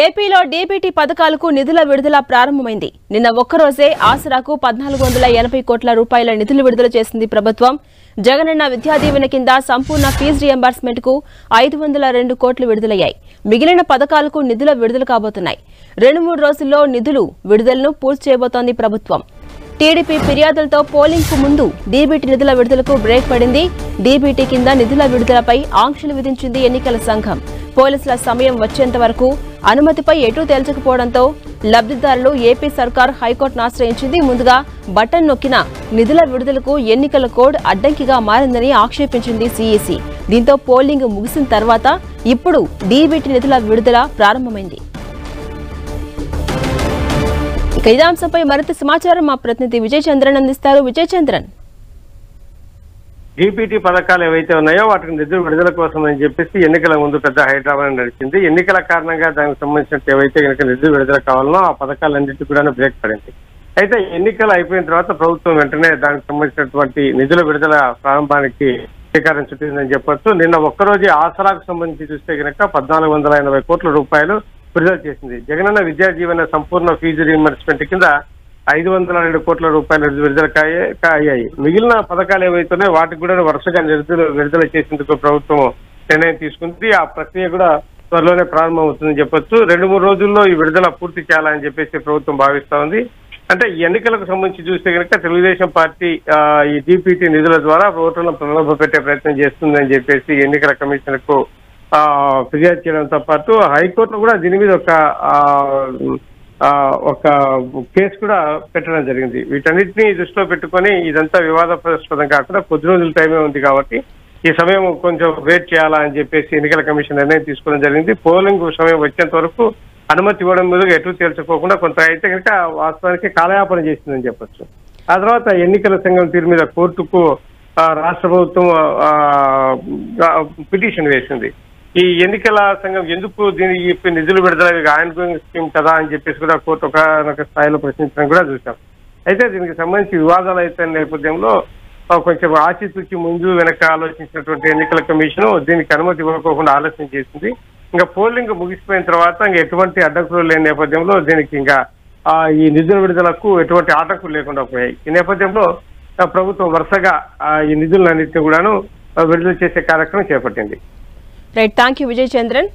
ఏపీలో డీబీటీ పథకాలకు నిధుల విడుదల ప్రారంభమైంది. నిన్న ఒక్కరోజే ఆసరాకు 1480 కోట్ల రూపాయల నిధులు విడుదల చేసింది ప్రభుత్వం. జగనన్న విద్యా దీవెన కింద సంపూర్ణ ఫీజు రియంబర్స్మెంట్ కు 502 కోట్లు విడుదలయ్యాయి. మిగిలిన పథకాలకు నిధుల విడుదల కాబోతున్నాయి. 2-3 రోజుల్లో నిధులు విడుదలను పూర్తి చేయబోతోంది ప్రభుత్వం. టీడీపీ ఫిర్యాదులతో పోలింగ్ కు ముందు డీబీటీ నిధుల విడుదలకు బ్రేక్ పడింది. డీబీటీ కింద నిధుల విడుదలపై ఆంక్షలు విధించింది ఎన్నికల సంఘం. పోలీసుల సమయం వచ్చేంత వరకు అనుమతిపై ఎటూ తేల్చకపోవడంతో లబ్ధిదారులు ఏపీ సర్కార్ హైకోర్టును ఆశ్రయించింది. ముందుగా బటన్ నొక్కిన నిధుల విడుదలకు ఎన్నికల కోడ్ అడ్డంకిగా మారిందని ఆక్షేపించింది సీఈసీ. దీంతో పోలింగ్ ముగిసిన తర్వాత ఇప్పుడు డీబీటీ నిధుల విడుదల ప్రారంభమైంది. ఇదే అంశంపై మరింత సమాచారం మా ప్రతినిధి విజయ్ చంద్రన్ అందిస్తారు. విజయ్ చంద్రన్, డీబీటీ పథకాలు ఏవైతే ఉన్నాయో వాటికి నిధుల విడుదల కోసం అని చెప్పేసి ఎన్నికల ముందు పెద్ద హైదరాబాద్ నడిచింది. ఎన్నికల కారణంగా దానికి సంబంధించిన ఏవైతే కనుక నిధులు విడుదల కావాలనో ఆ పథకాలన్నింటినీ కూడా బ్రేక్ పడింది. అయితే ఎన్నికలు అయిపోయిన తర్వాత ప్రభుత్వం వెంటనే దానికి సంబంధించినటువంటి నిధుల విడుదల ప్రారంభానికి శ్రీకారం చుట్టిందని చెప్పొచ్చు. నిన్న ఒక్కరోజు ఆసరాకు సంబంధించి చూస్తే కనుక 1480 కోట్ల రూపాయలు విడుదల చేసింది. జగనన్న విద్యా జీవన సంపూర్ణ ఫీజు రీయింబర్స్మెంట్ కింద 502 కోట్ల రూపాయలు విడుదల అయ్యాయి. మిగిలిన పథకాలు ఏవైతున్నాయో వాటికి కూడా వరుసగా విడుదల చేసేందుకు ప్రభుత్వం నిర్ణయం తీసుకుంది. ఆ ప్రక్రియ కూడా త్వరలోనే ప్రారంభం అవుతుందని చెప్పొచ్చు. 2-3 రోజుల్లో ఈ విడుదల పూర్తి చేయాలని చెప్పేసి ప్రభుత్వం భావిస్తా ఉంది. అంటే ఈ ఎన్నికలకు సంబంధించి చూస్తే కనుక తెలుగుదేశం పార్టీ ఈ డీబీటీ నిధుల ద్వారా ఓటర్లను ప్రలోభ పెట్టే ప్రయత్నం చేస్తుందని చెప్పేసి ఎన్నికల కమిషన్ కు ఫిర్యాదు చేయడంతో పాటు హైకోర్టులో కూడా దీని మీద ఒక కేసు కూడా పెట్టడం జరిగింది. వీటన్నిటిని దృష్టిలో పెట్టుకొని ఇదంతా వివాదాస్పదం కాకుండా కొద్ది రోజుల టైమే ఉంది కాబట్టి ఈ సమయం కొంచెం వెయిట్ చేయాలా అని చెప్పేసి ఎన్నికల కమిషన్ నిర్ణయం తీసుకోవడం జరిగింది. పోలింగ్ సమయం వచ్చేంత వరకు అనుమతి ఇవ్వడం మీద ఎటు తేల్చుకోకుండా కొంత అయితే కనుక వాస్తవానికి కాలయాపన చేసిందని చెప్పొచ్చు. ఆ తర్వాత ఎన్నికల సంఘం తీరు మీద కోర్టుకు రాష్ట్ర ప్రభుత్వం పిటిషన్ వేసింది. ఈ ఎన్నికల సంఘం ఎందుకు దీనికి నిధులు విడుదల ఆన్గోయింగ్ స్కీమ్ కదా అని చెప్పేసి కూడా కోర్టు ఒక స్థాయిలో ప్రశ్నించడం కూడా చూసాం. అయితే దీనికి సంబంధించి వివాదాలు అయితే నేపథ్యంలో కొంచెం ఆచితూచి ముందు వెనక ఆలోచించినటువంటి ఎన్నికల కమిషన్ దీనికి అనుమతి ఇవ్వకోకుండా ఆలస్యం చేసింది. ఇంకా పోలింగ్ ముగిసిపోయిన తర్వాత ఇంకా ఎటువంటి అడ్డంకులు లేని నేపథ్యంలో దీనికి ఇంకా ఈ నిధుల విడుదలకు ఎటువంటి ఆటంకులు లేకుండా పోయాయి. ఈ నేపథ్యంలో ప్రభుత్వం వరుసగా ఈ నిధులన్నింటినీ కూడాను విడుదల చేసే కార్యక్రమం చేపట్టింది. Right, thank you Vijay Chandran.